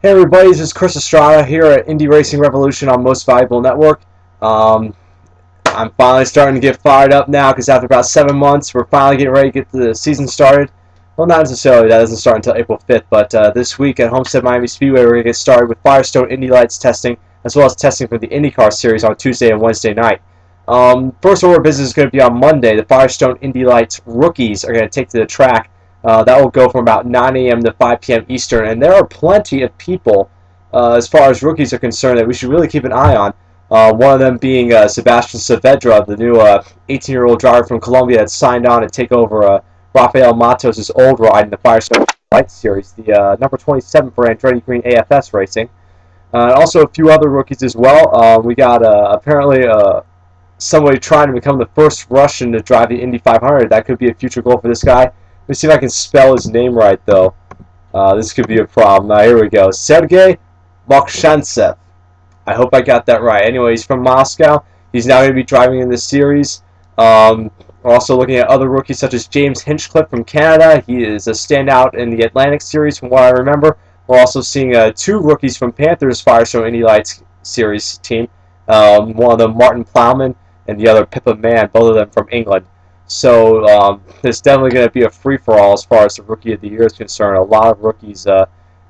Hey everybody, this is Chris Estrada here at Indy Racing Revolution on Most Valuable Network. I'm finally starting to get fired up now because after about 7 months, we're finally getting ready to get the season started. Well, not necessarily, that doesn't start until April 5th, but this week at Homestead Miami Speedway, we're going to get started with Firestone Indy Lights testing, as well as testing for the IndyCar Series on Tuesday and Wednesday night. First order of business is going to be on Monday. The Firestone Indy Lights rookies are going to take to the track. That will go from about 9 a.m. to 5 p.m. Eastern, and there are plenty of people, as far as rookies are concerned, that we should really keep an eye on. One of them being Sebastian Saavedra, the new 18-year-old driver from Colombia that signed on to take over Rafael Matos' old ride in the Firestone Lights Series, the number 27 for Andretti Green AFS Racing. Also a few other rookies as well. We got apparently somebody trying to become the first Russian to drive the Indy 500. That could be a future goal for this guy. Let me see if I can spell his name right, though. This could be a problem. Here we go. Sergei Mokhshantsev. I hope I got that right. Anyway, he's from Moscow. He's now going to be driving in this series. We're also looking at other rookies such as James Hinchcliffe from Canada. He is a standout in the Atlantic Series from what I remember. We're also seeing two rookies from Panthers Firestone Indy Lights Series team. One of them, Martin Plowman, and the other, Pippa Mann, both of them from England. So there's definitely going to be a free-for-all as far as the Rookie of the Year is concerned. A lot of rookies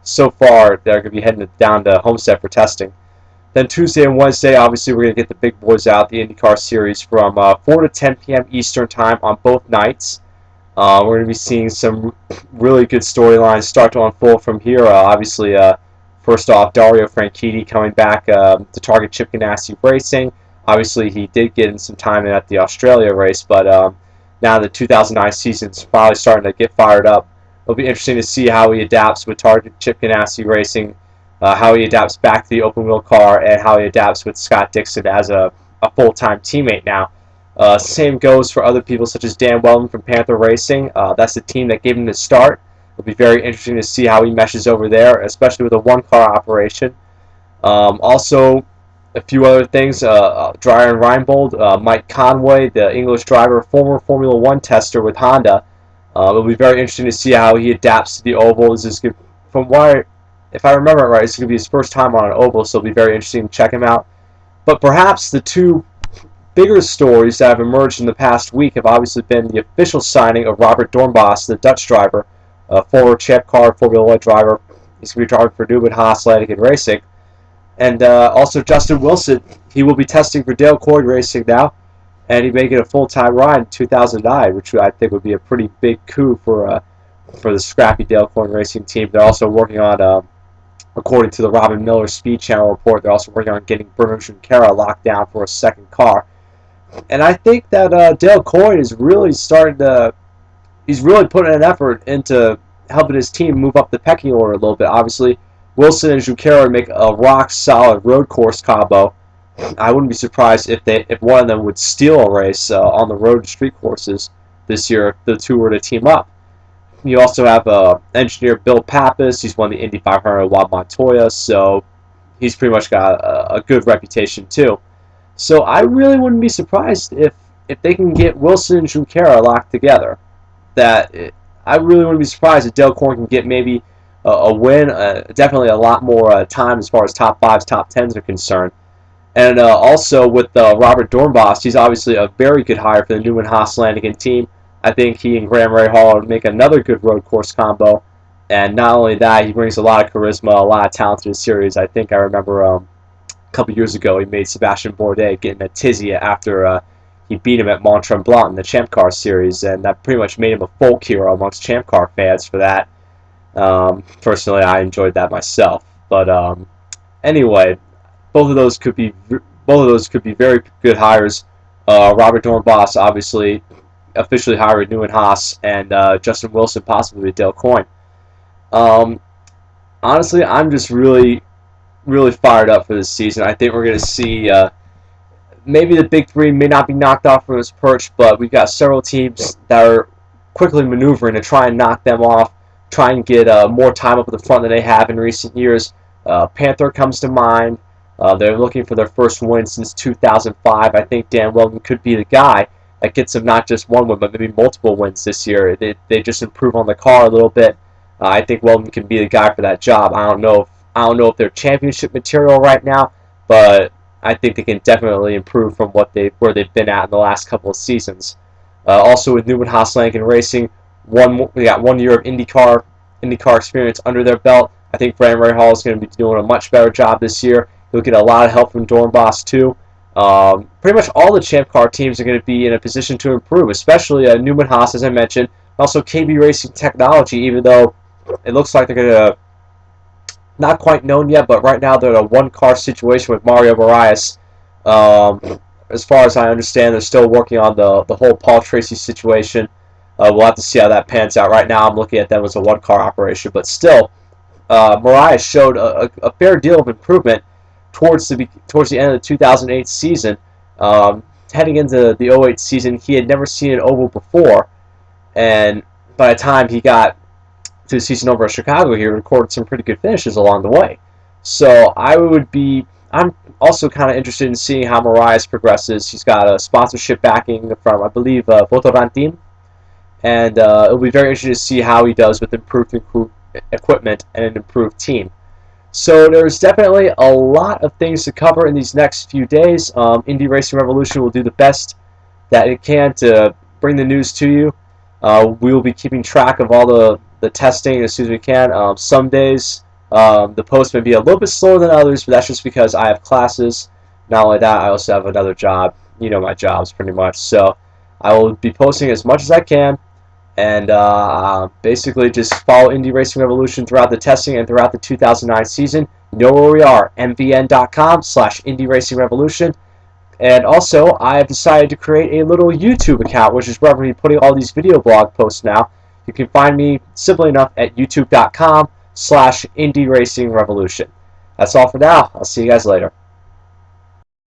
so far that are going to be heading down to Homestead for testing. Then Tuesday and Wednesday, obviously, we're going to get the big boys out, the IndyCar Series, from 4 to 10 p.m. Eastern Time on both nights. We're going to be seeing some really good storylines start to unfold from here. Obviously, first off, Dario Franchitti coming back to target Chip Ganassi Racing. Obviously, he did get in some time at the Australia race, but now the 2009 season's probably starting to get fired up. It'll be interesting to see how he adapts with target Chip Ganassi Racing, how he adapts back to the open wheel car, and how he adapts with Scott Dixon as a full-time teammate now. Same goes for other people such as Dan Weldon from Panther Racing. That's the team that gave him the start. It'll be very interesting to see how he meshes over there, especially with a one-car operation. Also, a few other things, Dreyer and Reinbold, Mike Conway, the English driver, former Formula One tester with Honda. It'll be very interesting to see how he adapts to the oval. This is good. From what, if I remember it right, it's going to be his first time on an oval, so it'll be very interesting to check him out. But perhaps the two bigger stories that have emerged in the past week have obviously been the official signing of Robert Doornbos, the Dutch driver, former Champ Car Formula One driver. He's going to be driving for Newman Haas Lanigan Racing. And also Justin Wilson, he will be testing for Dale Coyne Racing now, and he may get a full-time ride in 2009, which I think would be a pretty big coup for the scrappy Dale Coyne Racing team. They're also working on, according to the Robin Miller Speed Channel report, they're also working on getting Bruno Junqueira locked down for a second car. And I think that Dale Coyne is really starting to, he's really putting an effort into helping his team move up the pecking order a little bit. Obviously, Wilson and Junqueira make a rock-solid road course combo. I wouldn't be surprised if one of them would steal a race on the road and street courses this year if the two were to team up. You also have engineer Bill Pappas. He's won the Indy 500 at Juan Montoya, so he's pretty much got a good reputation too. So I really wouldn't be surprised if they can get Wilson and Junqueira locked together. I really wouldn't be surprised if Dale Coyne can get maybe a win, definitely a lot more time as far as top 5s, top 10s are concerned. And also with Robert Doornbos, he's obviously a very good hire for the Newman Haas Lanigan team. I think he and Graham Ray Hall would make another good road course combo. And not only that, he brings a lot of charisma, a lot of talent to the series. I think I remember a couple years ago he made Sebastian Bourdais get in a tizzy after he beat him at Mont Tremblant in the Champ Car Series, and that pretty much made him a folk hero amongst Champ Car fans for that. Personally, I enjoyed that myself. But anyway, both of those could be very good hires. Robert Doornbos obviously officially hired Newman Haas, and Justin Wilson possibly with Dale Coyne. Honestly, I'm just really fired up for this season. I think we're going to see maybe the big three may not be knocked off from its perch, but we've got several teams that are quickly maneuvering to try and knock them off, try and get more time up at the front than they have in recent years. Panther comes to mind. They're looking for their first win since 2005. I think Dan Weldon could be the guy that gets them not just one win, but maybe multiple wins this year. They just improve on the car a little bit. I think Weldon can be the guy for that job. I don't know I don't know if they're championship material right now, but I think they can definitely improve from where they've been at in the last couple of seasons. Also with Newman Haas Langen Racing, we got 1 year of IndyCar experience under their belt. I think Brandon Rahal is going to be doing a much better job this year. He'll get a lot of help from Dornbos too. Pretty much all the Champ Car teams are going to be in a position to improve, especially Newman Haas, as I mentioned, also KB Racing Technology, even though it looks like they're going to, not quite known yet, but right now they're in a one-car situation with Mario Moraes. As far as I understand, they're still working on the whole Paul Tracy situation. We'll have to see how that pans out. Right now I'm looking at them as a one-car operation, but still, Moraes showed a fair deal of improvement towards the end of the 2008 season. Heading into the 2008 season, he had never seen an oval before, and by the time he got to the season over at Chicago, he recorded some pretty good finishes along the way. So I'm also kind of interested in seeing how Moraes progresses. He's got a sponsorship backing from, I believe, Votorantim, and it'll be very interesting to see how he does with improved equipment and an improved team. So there's definitely a lot of things to cover in these next few days. Indy Racing Revolution will do the best that it can to bring the news to you. We will be keeping track of all the testing as soon as we can. Some days the post may be a little bit slower than others, but that's just because I have classes. Not only that, I also have another job. You know my jobs pretty much. So I will be posting as much as I can. And basically just follow Indy Racing Revolution throughout the testing and throughout the 2009 season. You know where we are, mvn.com/Indy Racing Revolution. And also, I have decided to create a little YouTube account, which is where I'm going to be putting all these video blog posts now. You can find me simply enough at youtube.com/Indy Racing Revolution. That's all for now. I'll see you guys later.